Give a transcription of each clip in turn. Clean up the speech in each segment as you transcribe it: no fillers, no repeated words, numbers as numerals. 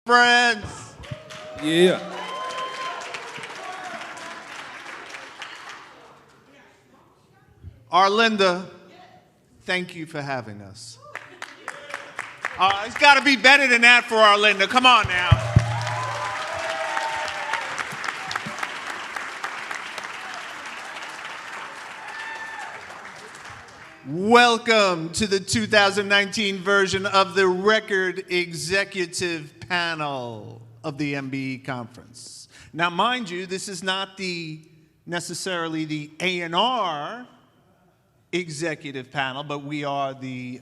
Friends. Yeah. Arlinda, thank you for having us. It's got to be better than that for Arlinda. Come on now. Welcome to the 2019 version of the Record Executive Panel of the MBE Conference. Now, mind you, this is not necessarily the A&R Executive Panel, but we are the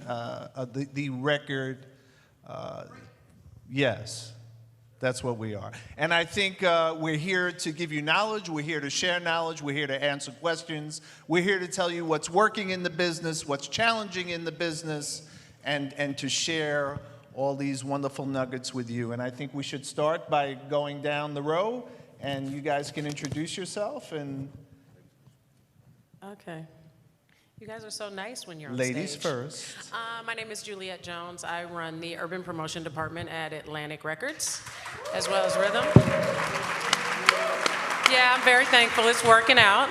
record, yes. That's what we are. And I think we're here to give you knowledge, we're here to share knowledge, we're here to answer questions, we're here to tell you what's working in the business, what's challenging in the business, and to share all these wonderful nuggets with you. And I think we should start by going down the row, and you guys can introduce yourself. And Okay. You guys are so nice when you're on ladies stage. first. My name is Juliette Jones. I run the Urban Promotion Department at Atlantic Records, as well as Rhythm. Yeah, I'm very thankful. It's working out.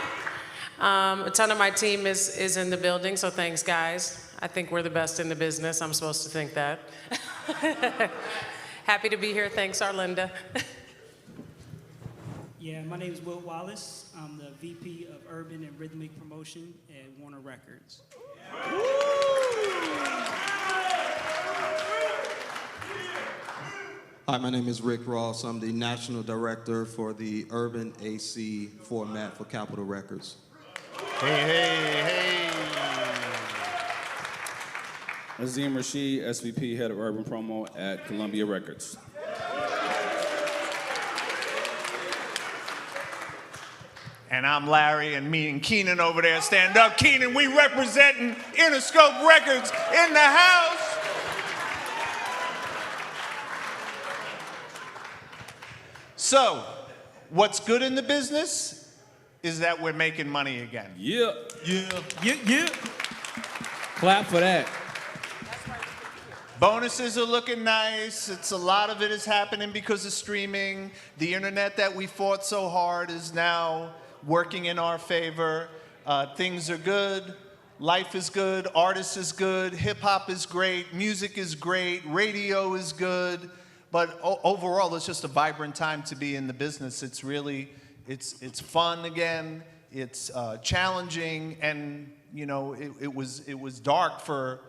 A ton of my team is in the building, so thanks, guys. I think we're the best in the business. I'm supposed to think that. Happy to be here. Thanks, Arlinda. Yeah, my name is Wilt Wallace. I'm the VP of Urban and Rhythmic Promotion at Warner Records. Hi, my name is Rick Ross. I'm the National Director for the Urban AC format for Capitol Records. Hey. Azim Rashid, SVP, Head of Urban Promo at Columbia Records. And I'm Larry, and me and Keenan over there stand up. Keenan, we representing Interscope Records in the house. So, what's good in the business is that we're making money again. Yeah. Yeah. Clap for that. Bonuses are looking nice. A lot of it is happening because of streaming. The internet that we fought so hard is now working in our favor. Things are good. Life is good. Artists is good. Hip hop is great. Music is great. Radio is good. But overall, it's just a vibrant time to be in the business. It's really, it's fun again. It's challenging, and you know, it was dark for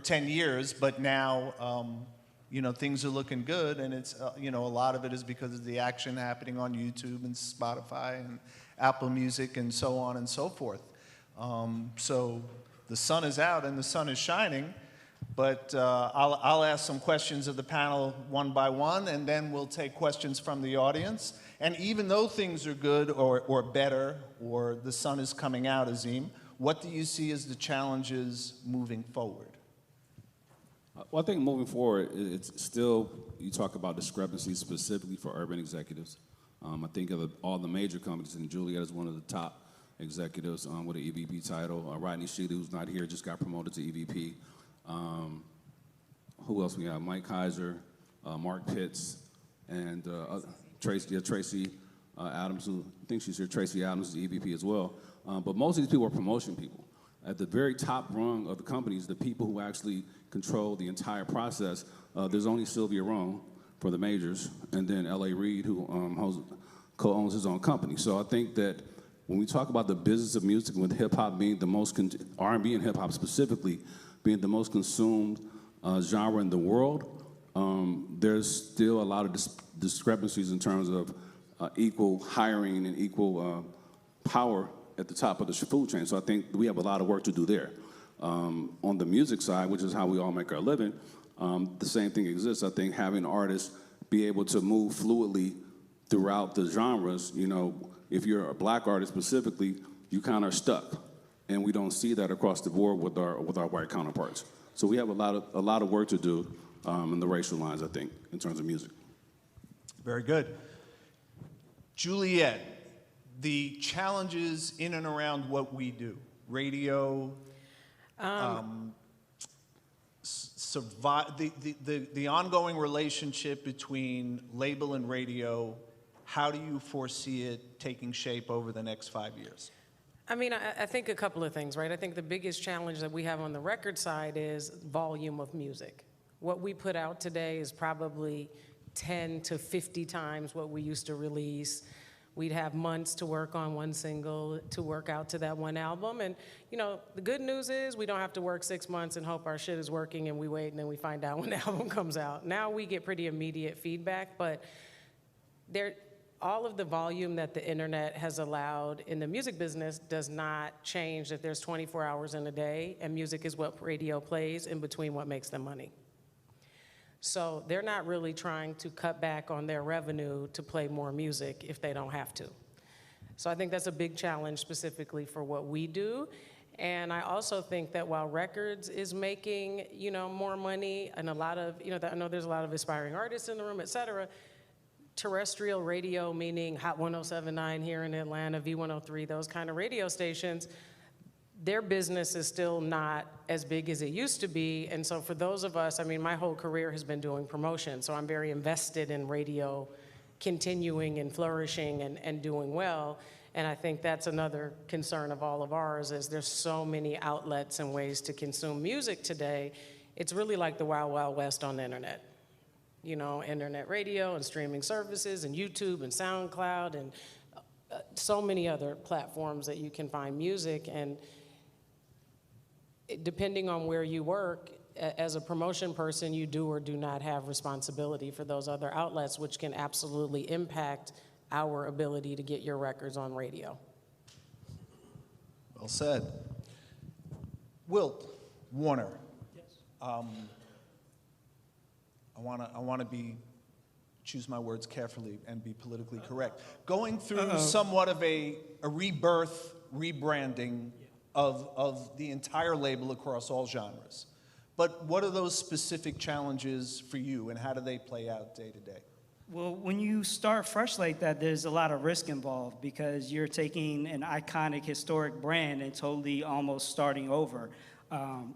10 years, but now, you know, things are looking good, and it's, you know, a lot of it is because of the action happening on YouTube and Spotify and Apple Music and so on and so forth. So the sun is out and the sun is shining, but I'll ask some questions of the panel one by one, and then we'll take questions from the audience. And even though things are good or better, or the sun is coming out, Azim, what do you see as the challenges moving forward? Well, I think moving forward, it's still, you talk about discrepancies specifically for urban executives. I think of all the major companies, and Juliette is one of the top executives with an EVP title. Rodney Shealy, who's not here, just got promoted to EVP. Who else we have? Mike Kaiser, Mark Pitts, and Tracy Adams, who I think she's here. Tracy Adams is the EVP as well. But most of these people are promotion people. At the very top rung of the companies, the people who actually control the entire process, there's only Sylvia Rome for the majors, and then L.A. Reid, who co-owns his own company. So I think that when we talk about the business of music, with hip-hop being the most, R&B and hip-hop specifically, being the most consumed genre in the world, there's still a lot of discrepancies in terms of equal hiring and equal power at the top of the food chain. So I think we have a lot of work to do there. On the music side, which is how we all make our living, the same thing exists. I think having artists be able to move fluidly throughout the genres, you know, if you're a black artist specifically, you kind of are stuck. And we don't see that across the board with our white counterparts. So we have a lot of work to do in the racial lines, I think, in terms of music. Very good. Juliette, the challenges in and around what we do, radio, the ongoing relationship between label and radio, how do you foresee it taking shape over the next 5 years? I mean, I think a couple of things, right? I think the biggest challenge that we have on the record side is volume of music. What we put out today is probably 10 to 50 times what we used to release. We'd have months to work on one single, to work out to that one album. And, you know, the good news is we don't have to work 6 months and hope our shit is working and we wait and then we find out when the album comes out. Now we get pretty immediate feedback, but all of the volume that the internet has allowed in the music business does not change that there's 24 hours in a day, and music is what radio plays in between what makes them money. So they're not really trying to cut back on their revenue to play more music if they don't have to. So I think that's a big challenge specifically for what we do. And I also think that while records is making, you know, more money, and a lot of, you know, I know there's a lot of aspiring artists in the room, et cetera, terrestrial radio, meaning Hot 107.9 here in Atlanta, V103, those kind of radio stations, their business is still not as big as it used to be. And so for those of us, I mean, my whole career has been doing promotion, so I'm very invested in radio continuing and flourishing and doing well. And I think that's another concern of all of ours, is there's so many outlets and ways to consume music today. It's really like the Wild Wild West on the internet. You know, internet radio and streaming services and YouTube and SoundCloud and so many other platforms that you can find music. And depending on where you work, as a promotion person, you do or do not have responsibility for those other outlets, which can absolutely impact our ability to get your records on radio. Well said. Wilt, Warner. Yes. I want to choose my words carefully and be politically correct. Going through somewhat of a rebirth, rebranding of the entire label across all genres. But what are those specific challenges for you, and how do they play out day to day? Well, when you start fresh like that, there's a lot of risk involved because you're taking an iconic, historic brand and totally almost starting over.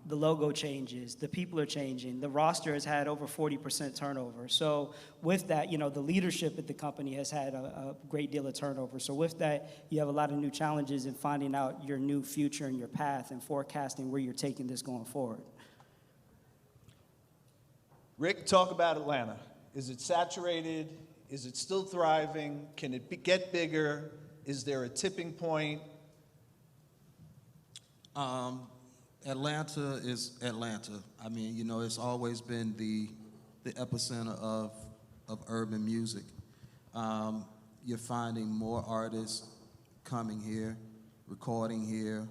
The logo changes, the people are changing, the roster has had over 40% turnover. So with that, you know, the leadership at the company has had a great deal of turnover. So with that, you have a lot of new challenges in finding out your new future and your path and forecasting where you're taking this going forward. Rick, talk about Atlanta. Is it saturated? Is it still thriving? Can it get bigger? Is there a tipping point? Atlanta is Atlanta. I mean, you know, it's always been the epicenter of urban music. You're finding more artists coming here, recording here,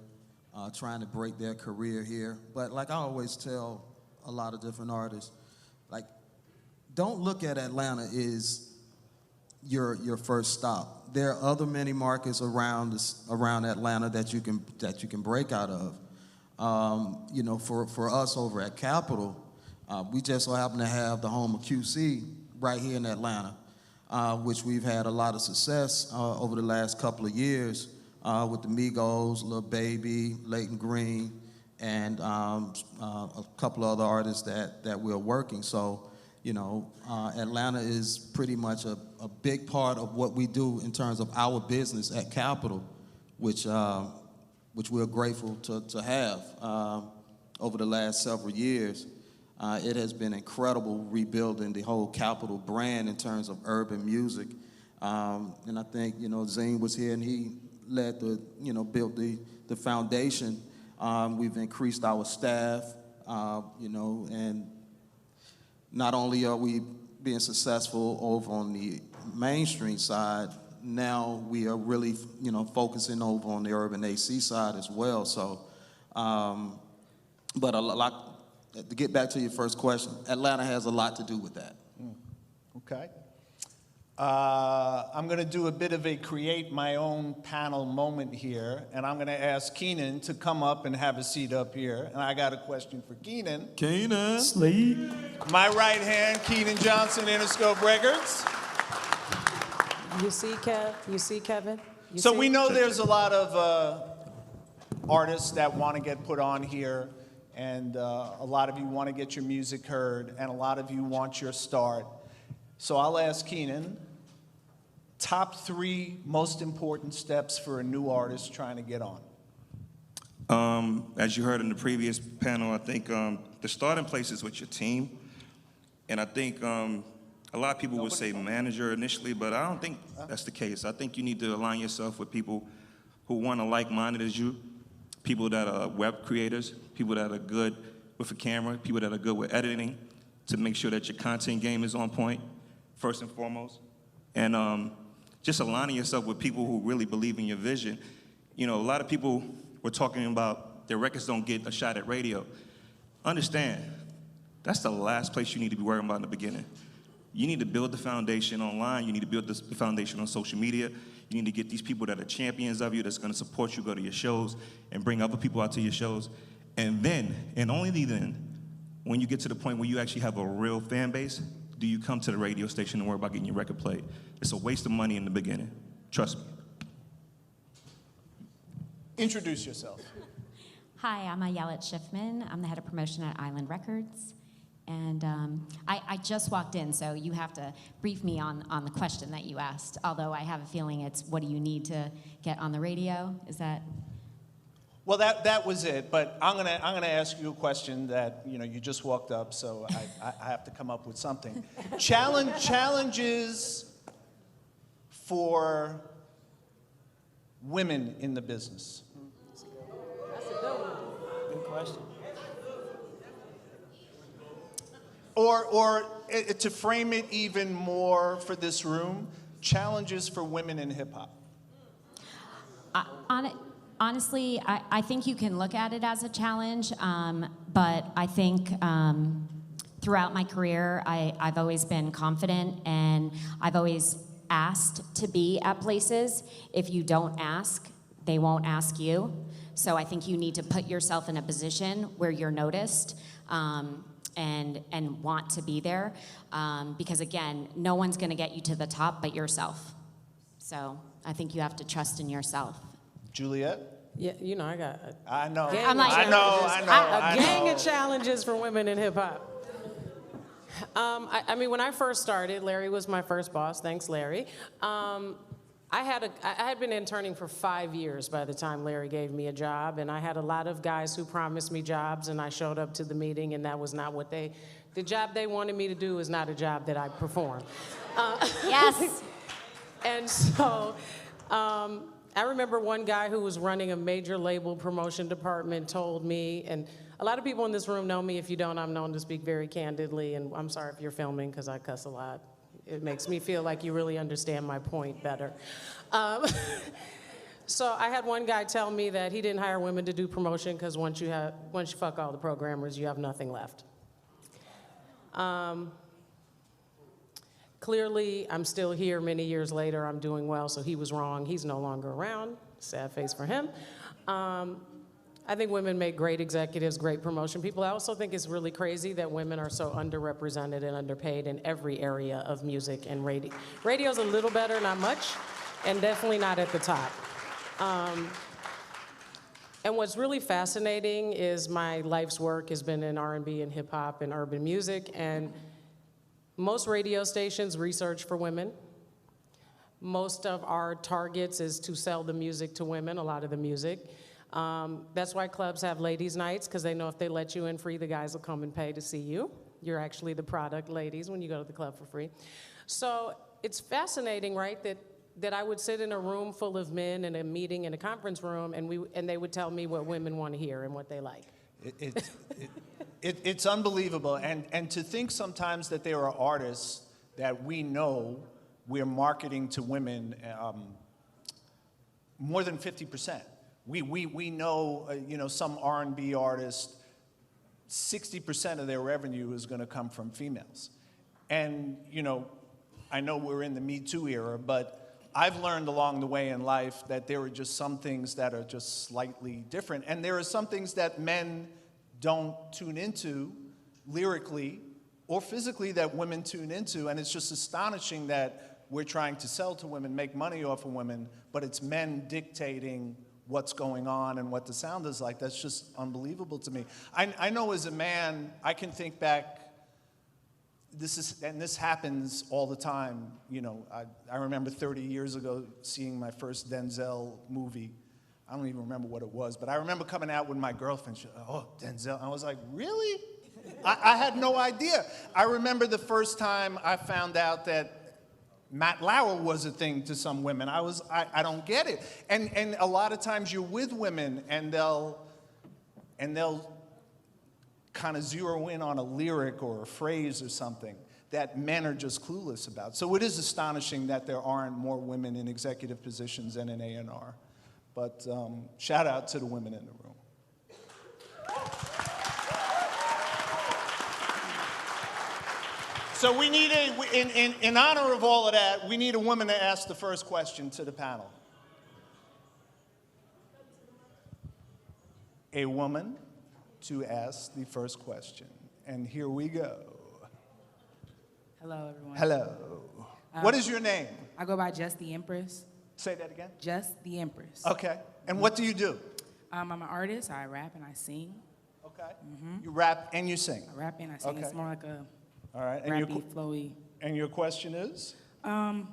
trying to break their career here. But like I always tell a lot of different artists, like, don't look at Atlanta as your first stop. There are other many markets around Atlanta that you can break out of. You know, for us over at Capitol, we just so happen to have the home of QC right here in Atlanta, which we've had a lot of success over the last couple of years with the Migos, Lil Baby, Leighton Green, and a couple of other artists that we're working. So, you know, Atlanta is pretty much a big part of what we do in terms of our business at Capitol, which we're grateful to have over the last several years. It has been incredible rebuilding the whole Capitol brand in terms of urban music. And I think, you know, Azim was here and he led built the foundation. We've increased our staff, you know, and not only are we being successful over on the mainstream side, now we are really, you know, focusing over on the urban AC side as well. So, but a lot, to get back to your first question, Atlanta has a lot to do with that. Okay. I'm going to do a bit of a create my own panel moment here, and I'm going to ask Keenan to come up and have a seat up here. And I got a question for Keenan. Keenan. Sleep. My right hand, Keenan Johnson, Interscope Records. You see, Kev? You see, Kevin? You We know there's a lot of artists that want to get put on here. and a lot of you want to get your music heard, and a lot of you want your start. So I'll ask Keenan, top 3 most important steps for a new artist trying to get on. As you heard in the previous panel, I think the starting place is with your team. And I think a lot of people would say manager initially, but I don't think that's the case. I think you need to align yourself with people who want to like-minded as you, people that are web creators, people that are good with a camera, people that are good with editing, to make sure that your content game is on point, first and foremost. And just aligning yourself with people who really believe in your vision. You know, a lot of people were talking about their records don't get a shot at radio. Understand, that's the last place you need to be worrying about in the beginning. You need to build the foundation online. You need to build the foundation on social media. You need to get these people that are champions of you, that's going to support you, go to your shows, and bring other people out to your shows. And then, and only then, when you get to the point where you actually have a real fan base, do you come to the radio station and worry about getting your record played. It's a waste of money in the beginning. Trust me. Introduce yourself. Hi, I'm Juliette Schiffman. I'm the head of promotion at Island Records. And I just walked in, so you have to brief me on the question that you asked. Although I have a feeling it's, what do you need to get on the radio? Is that? Well, that was it. But I'm gonna ask you a question that you just walked up, so I have to come up with something. Challenges for women in the business. That's a good one. Good question. Or to frame it even more for this room, challenges for women in hip hop. Honestly, I think you can look at it as a challenge, but I think throughout my career, I've always been confident, and I've always asked to be at places. If you don't ask, they won't ask you. So I think you need to put yourself in a position where you're noticed. And want to be there, because again, no one's going to get you to the top but yourself. So I think you have to trust in yourself. Juliette? Yeah, I got I know. a gang of challenges for women in hip hop. I mean, when I first started, Larry was my first boss. Thanks, Larry. I had been interning for 5 years by the time Larry gave me a job, and I had a lot of guys who promised me jobs, and I showed up to the meeting, and that was not what the job they wanted me to do is not a job that I perform. Yes. And so I remember one guy who was running a major label promotion department told me, and a lot of people in this room know me. If you don't, I'm known to speak very candidly, and I'm sorry if you're filming because I cuss a lot. It makes me feel like you really understand my point better. So I had one guy tell me that he didn't hire women to do promotion because once you fuck all the programmers, you have nothing left. Clearly, I'm still here many years later. I'm doing well, so he was wrong. He's no longer around. Sad face for him. I think women make great executives, great promotion people. I also think it's really crazy that women are so underrepresented and underpaid in every area of music and radio. Radio's a little better, not much, and definitely not at the top. And what's really fascinating is my life's work has been in R&B and hip hop and urban music, and most radio stations research for women. Most of our targets is to sell the music to women, a lot of the music. That's why clubs have ladies' nights, because they know if they let you in free, the guys will come and pay to see you. You're actually the product, ladies, when you go to the club for free. So it's fascinating, right, that I would sit in a room full of men in a meeting in a conference room, and they would tell me what women want to hear and what they like. It's unbelievable. And to think sometimes that there are artists that we know we're marketing to women more than 50%. We know, some R&B artists, 60% of their revenue is going to come from females. And, I know we're in the Me Too era, but I've learned along the way in life that there are just some things that are just slightly different. And there are some things that men don't tune into lyrically or physically that women tune into. And it's just astonishing that we're trying to sell to women, make money off of women, but it's men dictating what's going on and what the sound is like. That's just unbelievable to me. I know as a man, I can think back, this happens all the time. You know, I remember 30 years ago seeing my first Denzel movie. I don't even remember what it was, but I remember coming out with my girlfriend. She, oh, Denzel. I was like, really? I had no idea. I remember the first time I found out that Matt Lauer was a thing to some women. I don't get it. And a lot of times you're with women and they'll kind of zero in on a lyric or a phrase or something that men are just clueless about. So it is astonishing that there aren't more women in executive positions and in A&R. But shout out to the women in the room. So we need in honor of all of that, we need a woman to ask the first question to the panel. A woman to ask the first question. And here we go. Hello, everyone. Hello. What is your name? I go by Just the Empress. Say that again. Just the Empress. Okay. And what do you do? I'm an artist. I rap and I sing. Okay. You rap and you sing. I rap and I sing. Okay. It's more like a All right. And rappy, flowy. and your question is? I'm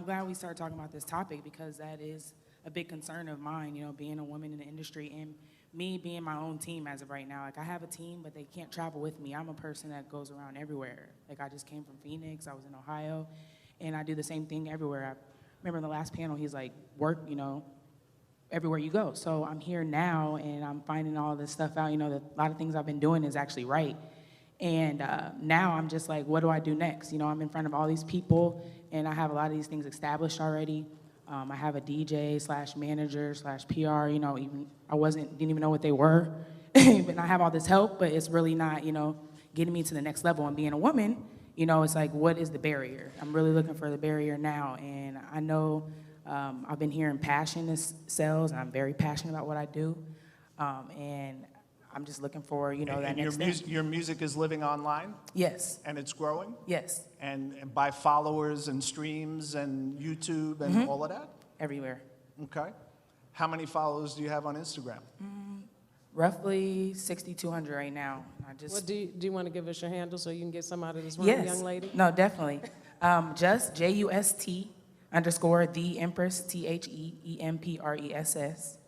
glad we started talking about this topic because that is a big concern of mine, you know, being a woman in the industry and me being my own team as of right now. Like, I have a team, but they can't travel with me. I'm a person that goes around everywhere. Like, I just came from Phoenix. I was in Ohio, and I do the same thing everywhere. I remember in the last panel, he's like, work, you know, everywhere you go. So I'm here now, and I'm finding all this stuff out. You know, that a lot of things I've been doing is actually right. And now I'm just like, what do I do next? You know, I'm in front of all these people, and I have a lot of these things established already. I have a DJ / manager / PR. You know, even didn't even know what they were. And I have all this help, but it's really not, you know, getting me to the next level. And being a woman, you know, it's like, what is the barrier? I'm really looking for the barrier now. And I know I've been hearing passion sells, and I'm very passionate about what I do. And I'm just looking for, you know, that And next step. your music is living online? Yes, And it's growing? yes, And by followers and streams and YouTube and all of that? everywhere. Okay. How many followers do you have on Instagram? Roughly 6,200 right now. I just What do you want to give us your handle so you can get some out of this room, yes, young lady? no, definitely. Just JUST _ the Empress THEEMPRESS.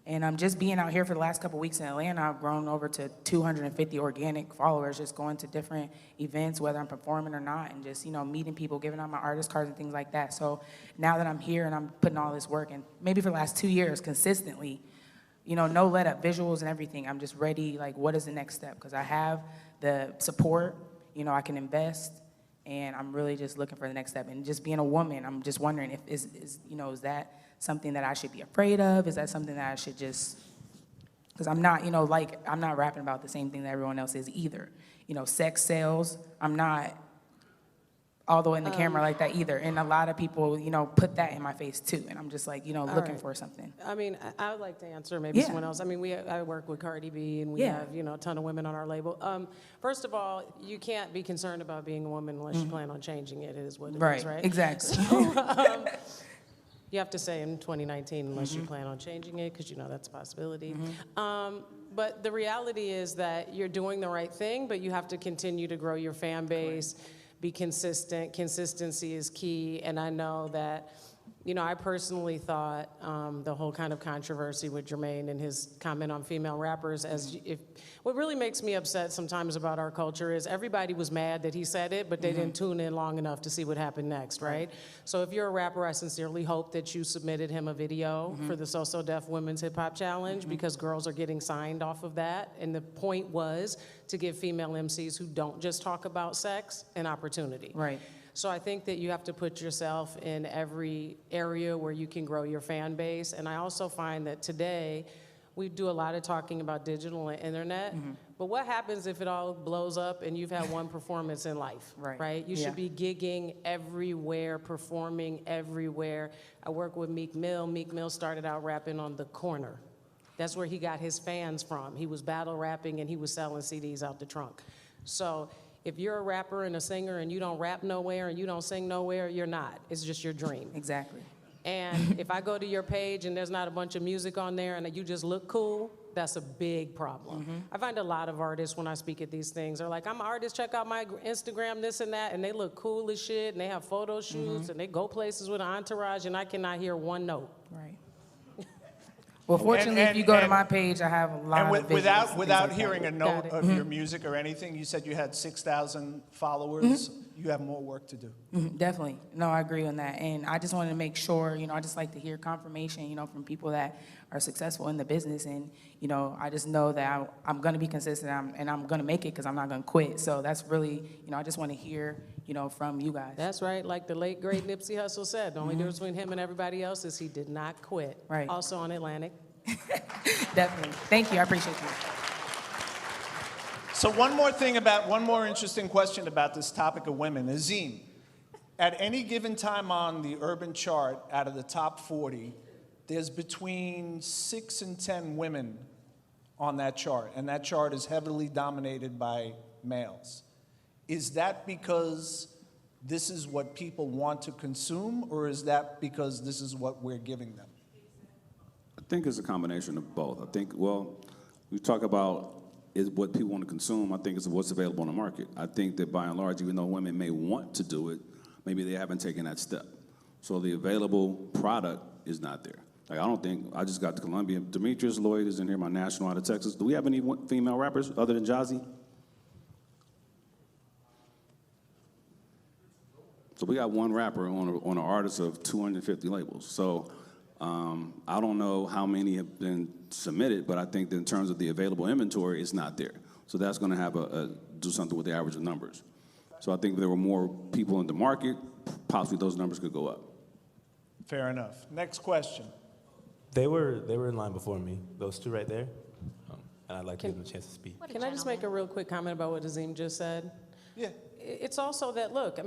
And I'm just being out here for the last couple weeks in Atlanta. I've grown over to 250 organic followers, just going to different events, whether I'm performing or not, and just, you know, meeting people, giving out my artist cards and things like that. So now that I'm here and I'm putting all this work, and maybe for the last 2 years consistently, you know, no let up, visuals and everything, I'm just ready, like, what is the next step? Because I have the support, you know, I can invest, and I'm really just looking for the next step. And just being a woman, I'm just wondering if, is that something that I should be afraid of? Is that something that I should just, because I'm not, you know, like, I'm not rapping about the same thing that everyone else is either. You know, sex sells, I'm not all the way in the camera like that either. And a lot of people, you know, put that in my face too. And I'm just like, you know, looking for something. I mean, I would like to answer maybe Yeah. someone else. I mean, I work with Cardi B, and we Yeah. have, you know, a ton of women on our label. First of all, you can't be concerned about being a woman unless you plan on changing it. It is what it is, right? Exactly. You have to say in 2019 unless you plan on changing it, because you know that's a possibility. But the reality is that you're doing the right thing, but you have to continue to grow your fan base, be consistent. Consistency is key, and I know that, you know, I personally thought the whole kind of controversy with Jermaine and his comment on female rappers, as if what really makes me upset sometimes about our culture is everybody was mad that he said it, but they didn't tune in long enough to see what happened next, right? So if you're a rapper, I sincerely hope that you submitted him a video for the So So Def Women's Hip Hop Challenge, because girls are getting signed off of that, and the point was to give female MCs who don't just talk about sex an opportunity. Right. So I think that you have to put yourself in every area where you can grow your fan base. And I also find that today, we do a lot of talking about digital and internet, but what happens if it all blows up and you've had one performance in life, right? You should be gigging everywhere, performing everywhere. I work with Meek Mill. Meek Mill started out rapping on the corner. That's where he got his fans from. He was battle rapping and he was selling CDs out the trunk. So if you're a rapper and a singer and you don't rap nowhere and you don't sing nowhere, you're not. It's just your dream. Exactly. And if I go to your page and there's not a bunch of music on there and you just look cool, that's a big problem. I find a lot of artists when I speak at these things are like, I'm an artist, check out my Instagram, this and that, and they look cool as shit, and they have photo shoots, and they go places with an entourage, and I cannot hear one note. Right. Well, fortunately, if you go to my page, I have a lot And of visuals, without things like hearing a that. note of your music or anything, you said you had 6,000 followers. You have more work to do. Definitely. No, I agree on that. And I just wanted to make sure, I just like to hear confirmation, from people that are successful in the business. And, I just know that I'm going to be consistent and I'm going to make it because I'm not going to quit. So that's really, I just want to hear, from you guys. That's right, like the late, great Nipsey Hussle said, the only difference between him and everybody else is he did not quit. Right. Also on Atlantic. Definitely. Thank you. I appreciate you. So one more interesting question about this topic of women. Azim, at any given time on the urban chart, out of the top 40, there's between 6 and 10 women on that chart, and that chart is heavily dominated by males. Is that because this is what people want to consume, or is that because this is what we're giving them? I think it's a combination of both. I think, we talk about is what people want to consume. I think it's what's available on the market. I think that by and large, even though women may want to do it, maybe they haven't taken that step. So the available product is not there. Like, I just got to Columbia. Demetrius Lloyd is in here, my national out of Texas. Do we have any female rappers other than Jazzy? So we got one rapper on an artist of 250 labels. So I don't know how many have been submitted, but I think that in terms of the available inventory, it's not there. So that's going to have do something with the average of numbers. So I think if there were more people in the market, possibly those numbers could go up. Fair enough. Next question. They were in line before me, those two right there, and I'd like to give them a chance to speak. Can I just make a real quick comment about what Azim just said? Yeah. It's also that, look,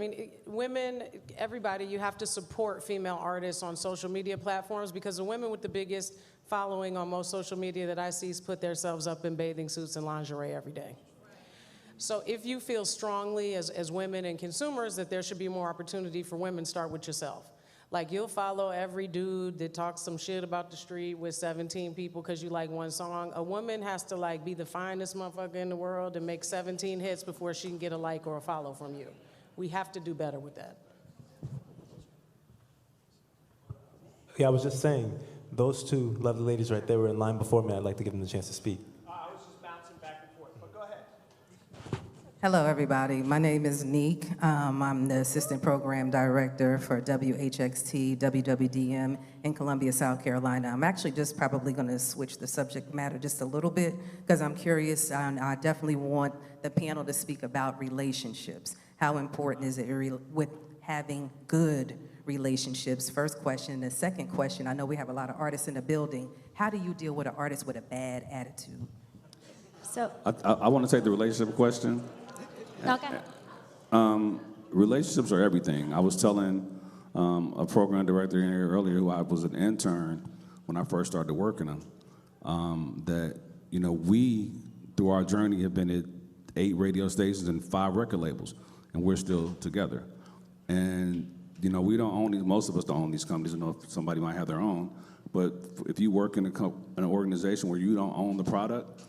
women, everybody, you have to support female artists on social media platforms because the women with the biggest following on most social media that I see put themselves up in bathing suits and lingerie every day. So if you feel strongly as women and consumers that there should be more opportunity for women, start with yourself. Like, you'll follow every dude that talks some shit about the street with 17 people because you like one song. A woman has to, be the finest motherfucker in the world and make 17 hits before she can get a like or a follow from you. We have to do better with that. Yeah, I was just saying, those two lovely ladies right there were in line before me. I'd like to give them the chance to speak. I was just bouncing back and forth, but go ahead. Hello, everybody. My name is Neek. I'm the Assistant Program Director for WHXT, WWDM in Columbia, South Carolina. I'm actually just probably going to switch the subject matter just a little bit because I'm curious, and I definitely want the panel to speak about relationships. How important is it with having good relationships? First question. The second question, I know we have a lot of artists in the building. How do you deal with an artist with a bad attitude? So, I want to take the relationship question. okay. Relationships are everything. I was telling a program director in here earlier who I was an intern when I first started working on, that, we, through our journey, have been at 8 radio stations and 5 record labels, and we're still together. And, we don't own most of us don't own these companies. I know somebody might have their own, but if you work in an organization where you don't own the product,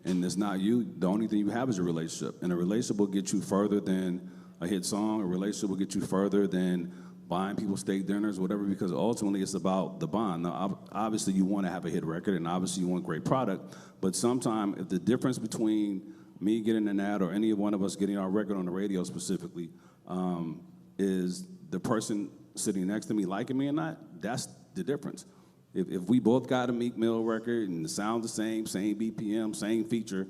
and it's not you, the only thing you have is a relationship. And a relationship will get you further than a hit song. A relationship will get you further than buying people steak dinners, whatever, because ultimately it's about the bond. Now, obviously you want to have a hit record, and obviously you want great product, but sometimes if the difference between me getting an ad or any one of us getting our record on the radio specifically is the person sitting next to me liking me or not, that's the difference. If we both got a Meek Mill record and the sound the same BPM, same feature,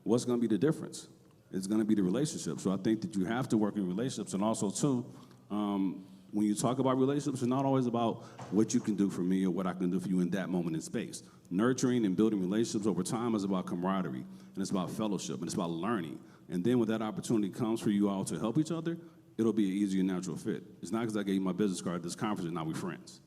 what's going to be the difference? It's going to be the relationship. So I think that you have to work in relationships. And also, too, when you talk about relationships, it's not always about what you can do for me or what I can do for you in that moment in space. Nurturing and building relationships over time is about camaraderie, and it's about fellowship, and it's about learning. And then when that opportunity comes for you all to help each other, it'll be an easier natural fit. It's not because I gave you my business card at this conference and now we're friends.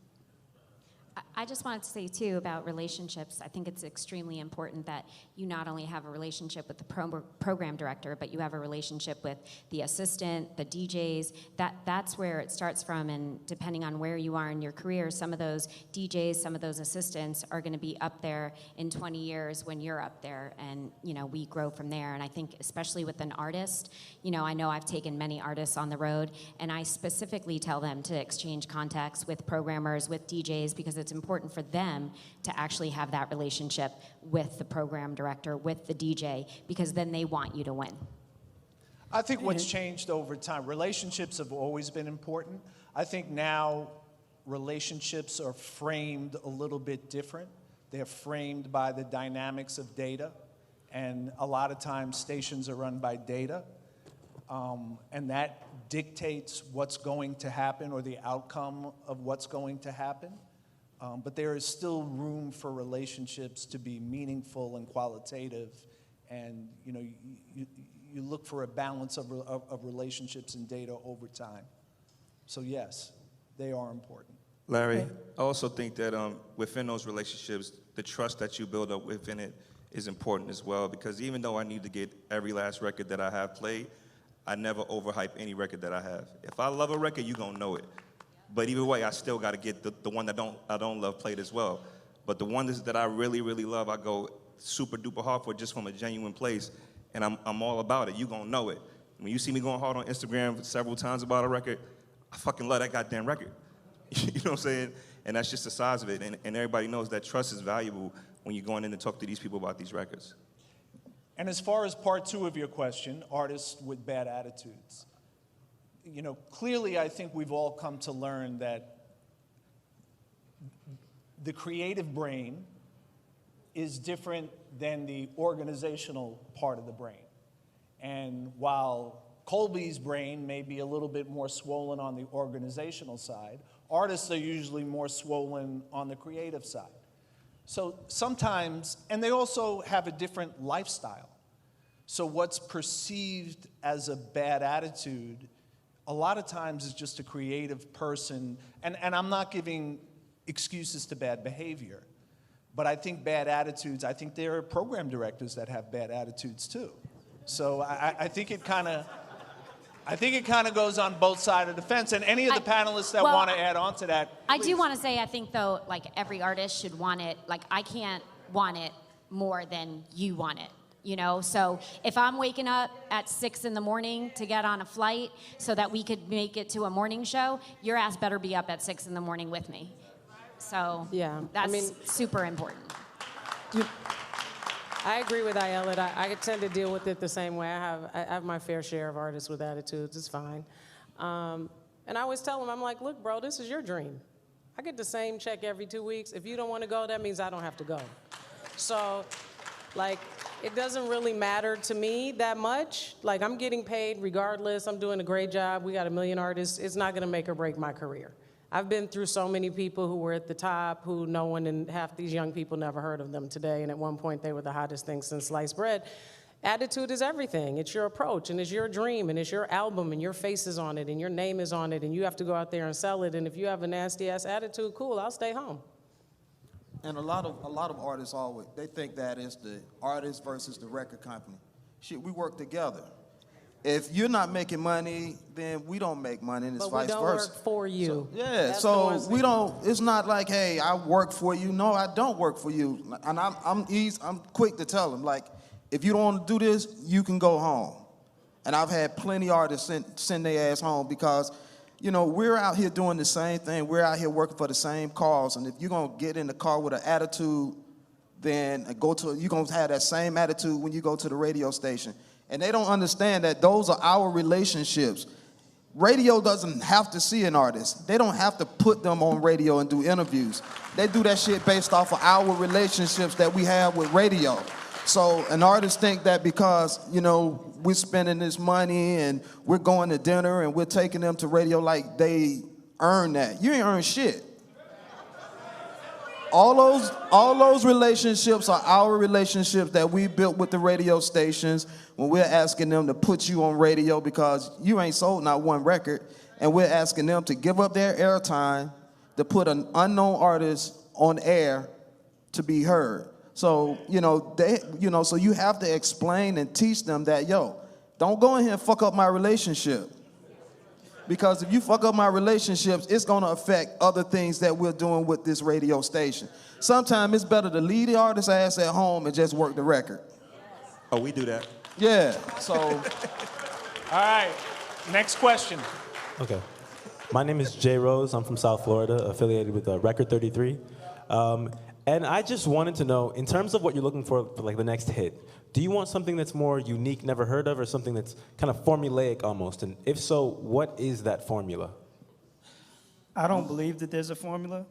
I just wanted to say, too, about relationships. I think it's extremely important that you not only have a relationship with the program director, but you have a relationship with the assistant, the DJs. That's where it starts from, and depending on where you are in your career, some of those DJs, some of those assistants are going to be up there in 20 years when you're up there, and, you know, we grow from there. And I think especially with an artist, you know I've taken many artists on the road, and I specifically tell them to exchange contacts with programmers, with DJs, because it's important for them to actually have that relationship with the program director, with the DJ, because then they want you to win. I think what's changed over time, relationships have always been important. I think now relationships are framed a little bit different. They're framed by the dynamics of data, and a lot of times stations are run by data, and that dictates what's going to happen or the outcome of what's going to happen. But there is still room for relationships to be meaningful and qualitative, and you look for a balance of relationships and data over time. So yes, they are important. Larry, I also think that within those relationships, the trust that you build up within it is important as well, because even though I need to get every last record that I have played, I never overhype any record that I have. If I love a record, you're gonna know it. But either way, I still gotta get the one that I don't love played as well. But the ones that I really, really love, I go super duper hard for just from a genuine place, and I'm all about it. You gonna know it. When you see me going hard on Instagram several times about a record, I fucking love that goddamn record. You know what I'm saying? And that's just the size of it. And everybody knows that trust is valuable when you're going in to talk to these people about these records. And as far as part two of your question, artists with bad attitudes, clearly I think we've all come to learn that the creative brain is different than the organizational part of the brain. And while Colby's brain may be a little bit more swollen on the organizational side, artists are usually more swollen on the creative side. So sometimes, and they also have a different lifestyle. So what's perceived as a bad attitude, a lot of times is just a creative person, and I'm not giving excuses to bad behavior, but I think bad attitudes, I think there are program directors that have bad attitudes too. So I think it kind of goes on both sides of the fence, and any of the panelists that want to add on to that. I do want to say, I think though, like every artist should want it, like I can't want it more than you want it. So if I'm waking up at 6 in the morning to get on a flight so that we could make it to a morning show, your ass better be up at 6 in the morning with me. So yeah, that's super important. I agree with Ayelet. I tend to deal with it the same way. I have my fair share of artists with attitudes. It's fine. And I always tell them, I'm like, look, bro, this is your dream. I get the same check every 2 weeks. If you don't want to go, that means I don't have to go. So, it doesn't really matter to me that much. I'm getting paid regardless. I'm doing a great job. We got 1 million artists. It's not going to make or break my career. I've been through so many people who were at the top, who no one, and half these young people never heard of them today, and at one point they were the hottest thing since sliced bread. Attitude is everything. It's your approach, and it's your dream, and it's your album, and your face is on it, and your name is on it, and you have to go out there and sell it, and if you have a nasty-ass attitude, cool, I'll stay home. And a lot of artists always, they think that it's the artist versus the record company. Shit, we work together. If you're not making money, then we don't make money, and it's vice versa. But we don't work for you. So we don't, it's not like, hey, I work for you. No, I don't work for you. And I'm quick to tell them, if you don't want to do this, you can go home. And I've had plenty of artists send their ass home because, we're out here doing the same thing. We're out here working for the same cause. And if you're going to get in the car with an attitude, then you're going to have that same attitude when you go to the radio station. And they don't understand that those are our relationships. Radio doesn't have to see an artist. They don't have to put them on radio and do interviews. They do that shit based off of our relationships that we have with radio. So an artist think that because, we're spending this money and we're going to dinner and we're taking them to radio like they earn that. You ain't earned shit. All those relationships are our relationships that we built with the radio stations when we're asking them to put you on radio because you ain't sold not one record, and we're asking them to give up their airtime to put an unknown artist on air to be heard. So, so you have to explain and teach them that, don't go in here and fuck up my relationship. Because if you fuck up my relationships, it's gonna affect other things that we're doing with this radio station. Sometimes it's better to leave the artist's ass at home and just work the record. Oh, we do that. Yeah, so. All right, next question. Okay. My name is Jay Rose. I'm from South Florida, affiliated with Record 33. And I just wanted to know, in terms of what you're looking for like the next hit, do you want something that's more unique, never heard of, or something that's kind of formulaic almost? And if so, what is that formula? I don't believe that there's a formula.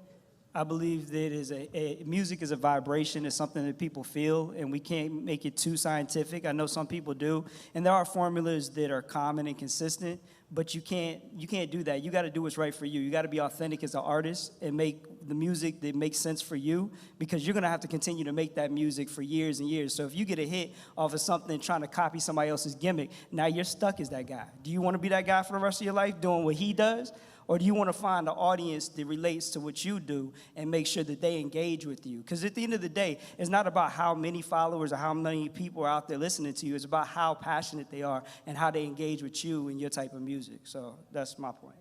I believe that music is a vibration. It's something that people feel, and we can't make it too scientific. I know some people do, and there are formulas that are common and consistent, but you can't do that. You got to do what's right for you. You got to be authentic as an artist and make the music that makes sense for you, because you're going to have to continue to make that music for years and years. So if you get a hit off of something trying to copy somebody else's gimmick, now you're stuck as that guy. Do you want to be that guy for the rest of your life doing what he does? Or do you want to find an audience that relates to what you do and make sure that they engage with you? Because at the end of the day, it's not about how many followers or how many people are out there listening to you. It's about how passionate they are and how they engage with you and your type of music. So that's my point.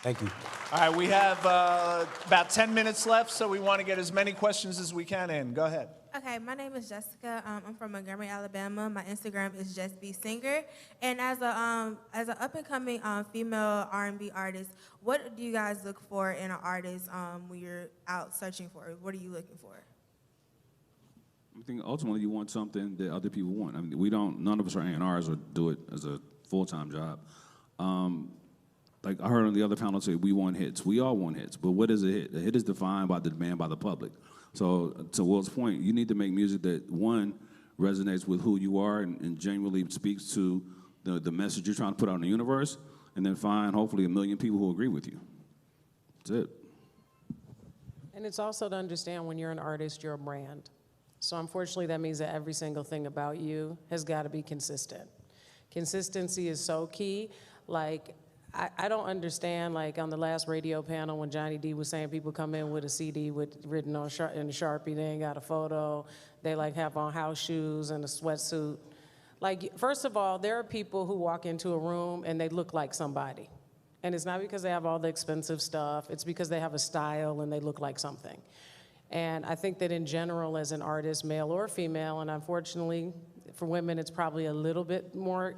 Thank you. All right, we have about 10 minutes left, so we want to get as many questions as we can in. Go ahead. Okay, my name is Jessica. I'm from Montgomery, Alabama. My Instagram is Just Be Singer. And as an up-and-coming female R&B artist, what do you guys look for in an artist when you're out searching for? What are you looking for? I think ultimately you want something that other people want. I mean, none of us are A&Rs or do it as a full-time job. Like I heard on the other panel say, we want hits. We all want hits, but what is a hit? A hit is defined by the demand by the public. So to Wilt's point, you need to make music that, one, resonates with who you are and genuinely speaks to the message you're trying to put out in the universe, and then find, hopefully, 1 million people who agree with you. That's it. And it's also to understand when you're an artist, you're a brand. So unfortunately, that means that every single thing about you has got to be consistent. Consistency is so key. Like, I don't understand, like on the last radio panel when Johnny D was saying people come in with a CD written on in Sharpie, they ain't got a photo, they like have on house shoes and a sweatsuit. Like, first of all, there are people who walk into a room and they look like somebody. And it's not because they have all the expensive stuff, it's because they have a style and they look like something. And I think that in general, as an artist, male or female, and unfortunately for women, it's probably a little bit more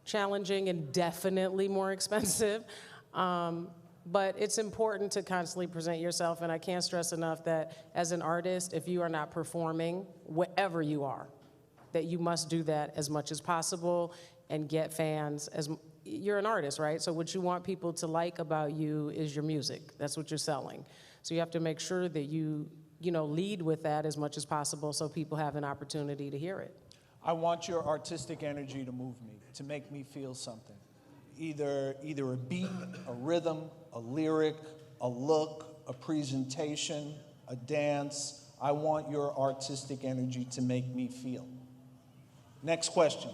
challenging and definitely more expensive. But it's important to constantly present yourself, and I can't stress enough that as an artist, if you are not performing, wherever you are, that you must do that as much as possible and get fans. You're an artist, right? So what you want people to like about you is your music. That's what you're selling. So you have to make sure that you lead with that as much as possible so people have an opportunity to hear it. I want your artistic energy to move me, to make me feel something. Either a beat, a rhythm, a lyric, a look, a presentation, a dance. I want your artistic energy to make me feel. Next question.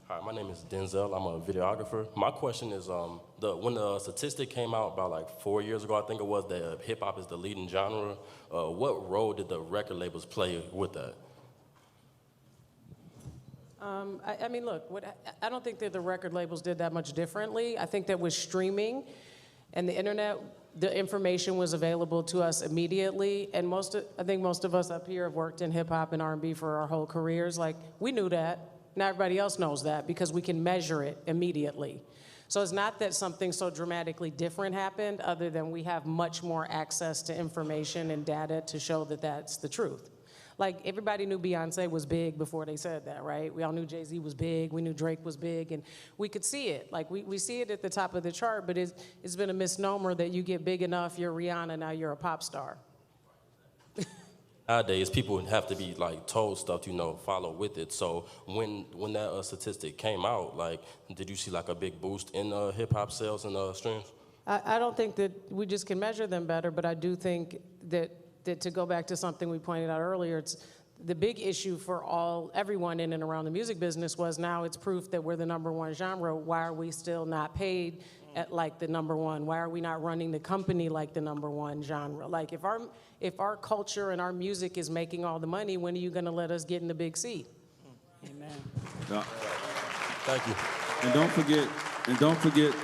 Hi, my name is Denzel. I'm a videographer. My question is, when the statistic came out about like 4 years ago, I think it was, that hip hop is the leading genre, what role did the record labels play with that? I mean, look, I don't think that the record labels did that much differently. I think that with streaming and the internet, the information was available to us immediately. And I think most of us up here have worked in hip hop and R&B for our whole careers. Like, we knew that. Now everybody else knows that because we can measure it immediately. So it's not that something so dramatically different happened, other than we have much more access to information and data to show that that's the truth. Like, everybody knew Beyonce was big before they said that, right? We all knew Jay-Z was big, we knew Drake was big, and we could see it. Like, we see it at the top of the chart, but it's been a misnomer that you get big enough, you're Rihanna, now you're a pop star. Nowadays, people have to be like told stuff to follow with it. So when that statistic came out, like, did you see like a big boost in hip hop sales and streams? I don't think that we just can measure them better, but I do think that to go back to something we pointed out earlier, it's the big issue for everyone in and around the music business was, now it's proof that we're the #1 genre. Why are we still not paid at like the #1? Why are we not running the company like the #1 genre? Like if our culture and our music is making all the money, when are you going to let us get in the big seat? Amen. Thank you. And don't forget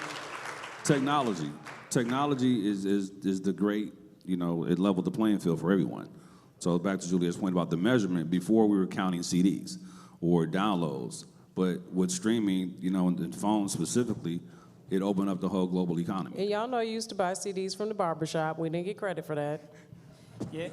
technology. Technology is the great, it leveled the playing field for everyone. So back to Juliette's point about the measurement, before we were counting CDs or downloads, but with streaming, and phones specifically, it opened up the whole global economy. And y'all know you used to buy CDs from the barbershop. We didn't get credit for that. Yeah,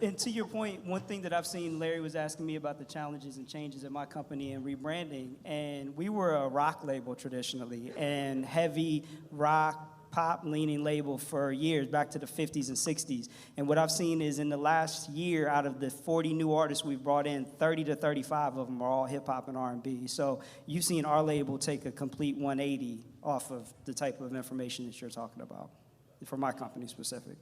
and to your point, one thing that I've seen, Larry was asking me about the challenges and changes at my company and rebranding, and we were a rock label traditionally, and heavy rock, pop-leaning label for years, back to the 50s and 60s. And what I've seen is in the last year, out of the 40 new artists we've brought in, 30 to 35 of them are all hip-hop and R&B. So you've seen our label take a complete 180 off of the type of information that you're talking about, for my company specific.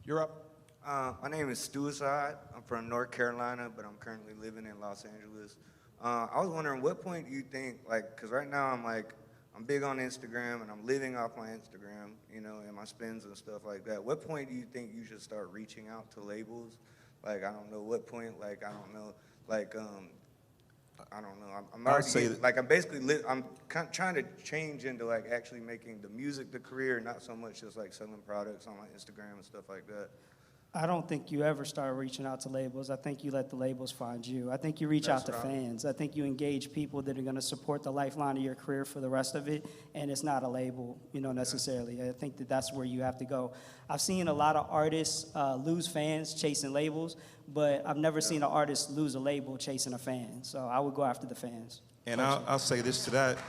You're up. My name is Stuaside. I'm from North Carolina, but I'm currently living in Los Angeles. I was wondering, what point do you think, because right now I'm big on Instagram and I'm living off my Instagram, and my spins and stuff like that. What point do you think you should start reaching out to labels? I don't know what point, I don't know, I don't know. I'm already, I'm trying to change into actually making the music the career, not so much just selling products on my Instagram and stuff like that. I don't think you ever start reaching out to labels. I think you let the labels find you. I think you reach out to fans. I think you engage people that are going to support the lifeline of your career for the rest of it, and it's not a label, necessarily. I think that's where you have to go. I've seen a lot of artists lose fans chasing labels, but I've never seen an artist lose a label chasing a fan. So I would go after the fans. And I'll say this to that.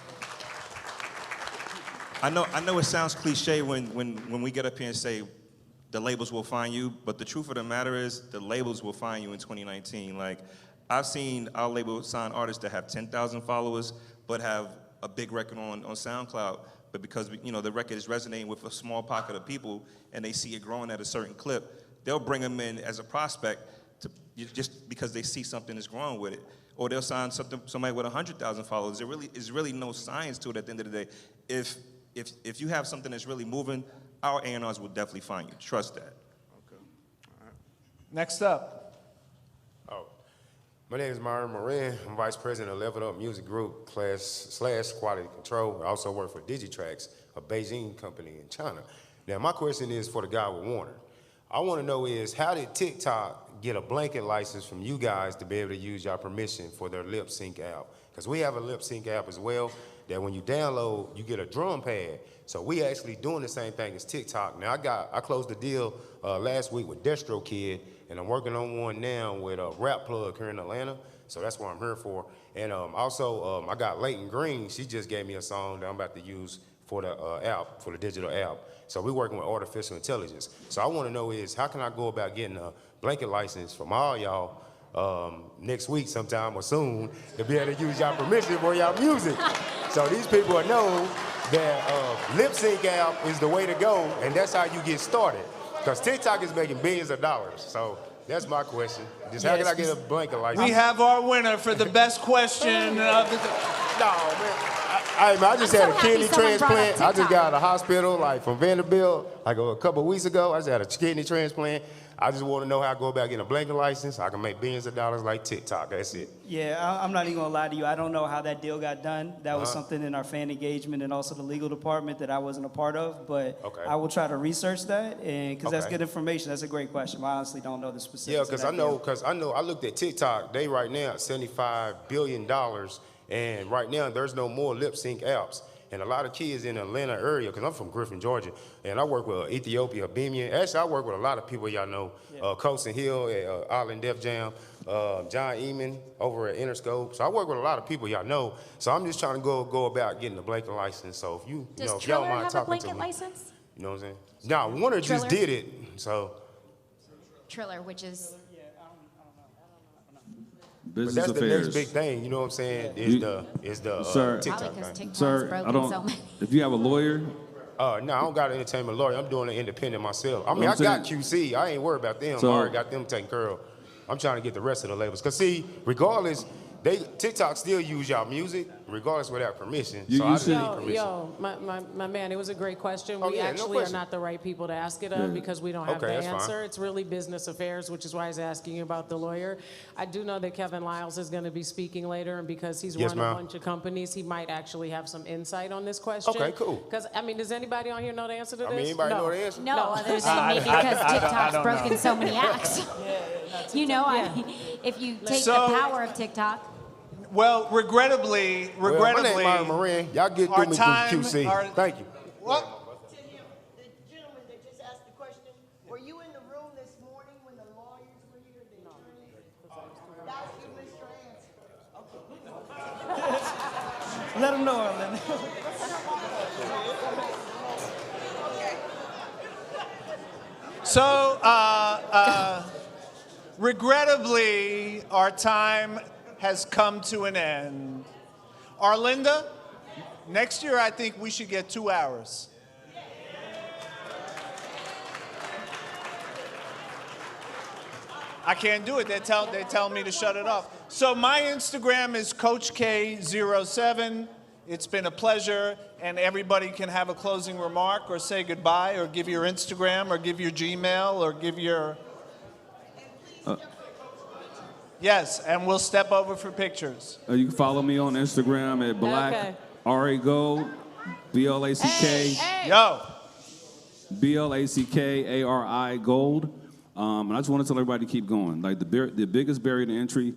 I know it sounds cliche when we get up here and say, the labels will find you, but the truth of the matter is the labels will find you in 2019. I've seen our label sign artists that have 10,000 followers, but have a big record on SoundCloud, but because the record is resonating with a small pocket of people and they see it growing at a certain clip, they'll bring them in as a prospect just because they see something that's growing with it. Or they'll sign somebody with 100,000 followers. There really is really no science to it at the end of the day. If you have something that's really moving, our A&Rs will definitely find you. Trust that. Okay. All right. Next up. My name is Myron Moran. I'm Vice President of Level Up Music Group / Quality Control. I also work for Digitrax, a Beijing company in China. Now, my question is for the guy with Warner. I want to know is, how did TikTok get a blanket license from you guys to be able to use your permission for their lip sync app? Because we have a lip sync app as well, that when you download, you get a drum pad. So we actually doing the same thing as TikTok. Now I closed the deal last week with Destro Kid, and I'm working on one now with a Rap Plug here in Atlanta. So that's what I'm here for. And also I got Leighton Green. She just gave me a song that I'm about to use for the app, for the digital app. So we're working with artificial intelligence. So I want to know is, how can I go about getting a blanket license from all y'all next week sometime or soon to be able to use y'all permission for y'all music? So these people will know that lip sync app is the way to go, and that's how you get started. Because TikTok is making billions of dollars. So that's my question. Just how can I get a blanket license? We have our winner for the best question of the No, man. I just had a kidney transplant. I just got out of the hospital, from Vanderbilt, a couple of weeks ago. I just had a kidney transplant. I just want to know how I go about getting a blanket license. I can make billions of dollars like TikTok. That's it. Yeah, I'm not even gonna lie to you. I don't know how that deal got done. That was something in our fan engagement and also the legal department that I wasn't a part of. But I will try to research that, and because that's good information. That's a great question. I honestly don't know the specifics. Yeah, because I know. I looked at TikTok. They right now at $75 billion, and right now there's no more lip sync apps. And a lot of kids in the Atlanta area, because I'm from Griffin, Georgia, and I work with Ethiopia, Bimian. Actually, I work with a lot of people y'all know. Colson Hill at Island Def Jam, John Eamon over at Interscope. So I work with a lot of people y'all know. So I'm just trying to go about getting a blanket license. So if if y'all mind talking to me. License? You know what I'm saying? Now, Warner just did it, so. Triller, which is... Business but that's affairs. the next big thing, you know what I'm saying, is the Sir, TikTok thing. Sir, if you have a lawyer? No, I don't got an entertainment lawyer. I'm doing it independent myself. I mean, I got QC. I ain't worried about them. I already got them taken care of. I'm trying to get the rest of the labels. Because, see, regardless, TikTok still use y'all music, regardless without permission. You- So you I just should- need permission. My man, it was a great question. Oh, We yeah, no actually are question. not the right people to ask it of Yeah. because we don't have Okay, the that's fine. answer. It's really business affairs, which is why I was asking you about the lawyer. I do know that Kevin Lyles is going to be speaking later, and because he's Yes, run a ma'am. bunch of companies, he might actually have some insight on this question. Okay, cool. Because, I mean, does anybody on here know the answer to I this? mean, anybody No. know the answer? No, other than maybe because TikTok's broken so many acts. You know, if you take So- the power of TikTok. Well, regrettably, Well, my name Myron Moran. Y'all get our through me through time- QC. our- Thank you. What? The gentleman that just asked the question, were you in the room this morning when the lawyers were here? The attorneys? That's your Mr. Answer. Let them know, Orlando. So, regrettably, our time has come to an end. Arlinda, next year I think we should get 2 hours. I can't do it. They tell me to shut it off. So my Instagram is CoachK07. It's been a pleasure, and everybody can have a closing remark or say goodbye or give your Instagram or give your Gmail or give your... Yes, and we'll step over for pictures. You can follow me on Instagram at Black Okay. R.A. Gold, BLACK, Yo, BLACKARI Gold. And I just want to tell everybody to keep going. Like the biggest barrier to entry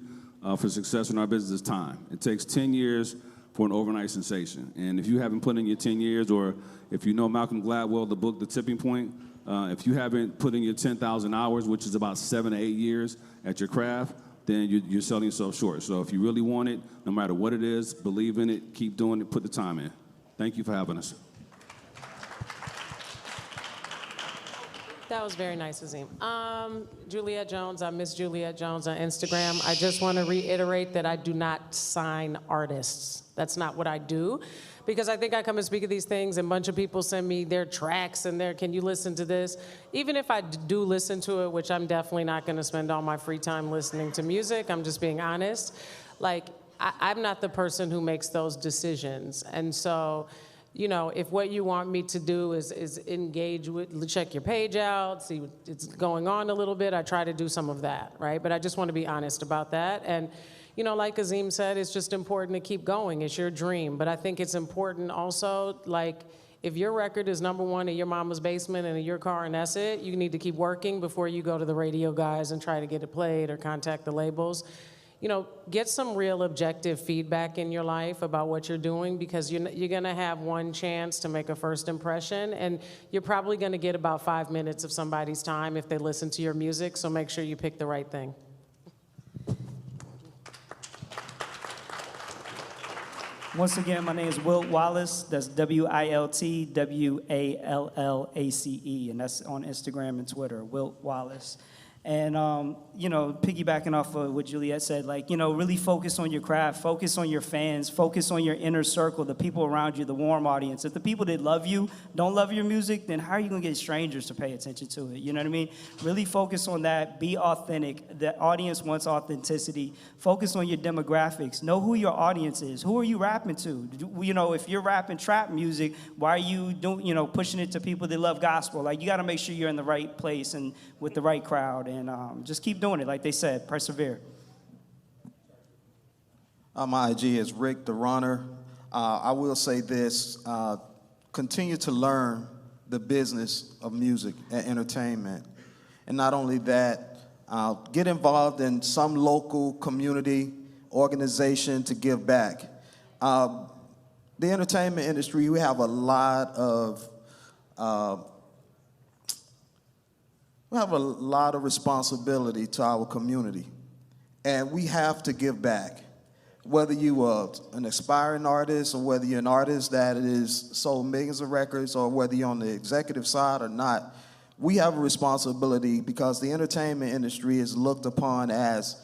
for success in our business is time. It takes 10 years for an overnight sensation. And if you haven't put in your 10 years, or if you know Malcolm Gladwell, the book, The Tipping Point, if you haven't put in your 10,000 hours, which is about 7 to 8 years at your craft, then you're selling yourself short. So if you really want it, no matter what it is, believe in it, keep doing it, put the time in. Thank you for having us. That was very nice, Azim. Juliette Jones, I'm Miss Juliette Jones on Instagram. I just want to reiterate that I do not sign artists. That's not what I do. Because I think I come and speak at these things and a bunch of people send me their tracks and can you listen to this? Even if I do listen to it, which I'm definitely not going to spend all my free time listening to music, I'm just being honest. Like, I'm not the person who makes those decisions. And so, you know, if what you want me to do is engage with, check your page out, see what's going on a little bit, I try to do some of that, right? But I just want to be honest about that. And, you know, like Azim said, it's just important to keep going. It's your dream. But I think it's important also, like, if your record is #1 in your mama's basement and in your car and that's it, you need to keep working before you go to the radio guys and try to get it played or contact the labels. You know, get some real objective feedback in your life about what you're doing, because you're gonna have one chance to make a first impression, and you're probably gonna get about 5 minutes of somebody's time if they listen to your music, so make sure you pick the right thing. Once again, my name is Wilt Wallace. That's WILT WALLACE, and that's on Instagram and Twitter, Wilt Wallace. And, you know, piggybacking off of what Juliette said, like, you know, really focus on your craft, focus on your fans, focus on your inner circle, the people around you, the warm audience. If the people that love you don't love your music, then how are you going to get strangers to pay attention to it? You know what I mean? Really focus on that. Be authentic. The audience wants authenticity. Focus on your demographics. Know who your audience is. Who are you rapping to? You know, if you're rapping trap music, why are you doing, you know, pushing it to people that love gospel? Like, you got to make sure you're in the right place and with the right crowd. And just keep doing it. Like they said, persevere. My IG is Rick the Runner. I will say this, continue to learn the business of music and entertainment. And not only that, get involved in some local community organization to give back. The entertainment industry, we have a lot of responsibility to our community, and we have to give back. Whether you are an aspiring artist, or whether you're an artist that is sold millions of records, or whether you're on the executive side or not, we have a responsibility, because the entertainment industry is looked upon as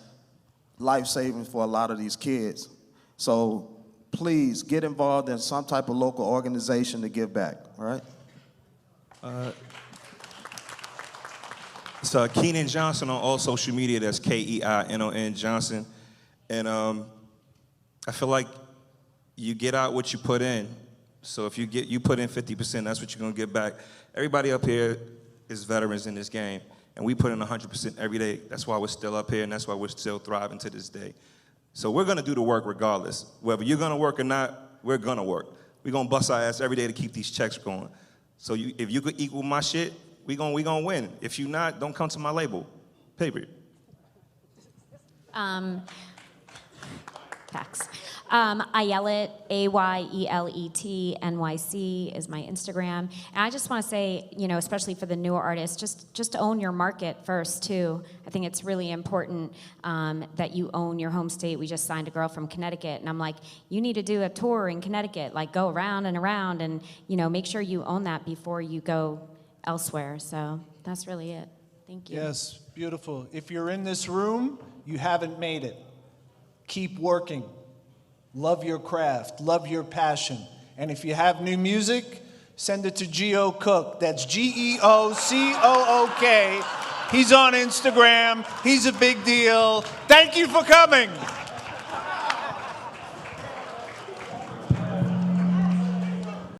life-saving for a lot of these kids. So please get involved in some type of local organization to give back, all right? It's Keenan Johnson on all social media. That's KEINON Johnson. And I feel like you get out what you put in. So if you put in 50%, that's what you're gonna get back. Everybody up here is veterans in this game, and we put in 100% every day. That's why we're still up here, and that's why we're still thriving to this day. So we're gonna do the work regardless. Whether you're gonna work or not, we're gonna work. We're gonna bust our ass every day to keep these checks going. So if you could equal my shit, we gonna win. If you not, don't come to my label. Period. Facts. Ayelet, AYELET NYC is my Instagram. And I just want to say, you know, especially for the newer artists, just own your market first, too. I think it's really important that you own your home state. We just signed a girl from Connecticut, and I'm like, you need to do a tour in Connecticut, like go around and, you know, make sure you own that before you go elsewhere. So that's really it. Thank you. Yes, beautiful. If you're in this room, you haven't made it. Keep working. Love your craft. Love your passion. And if you have new music, send it to Geo Cook. That's GEOCOOK. He's on Instagram. He's a big deal. Thank you for coming.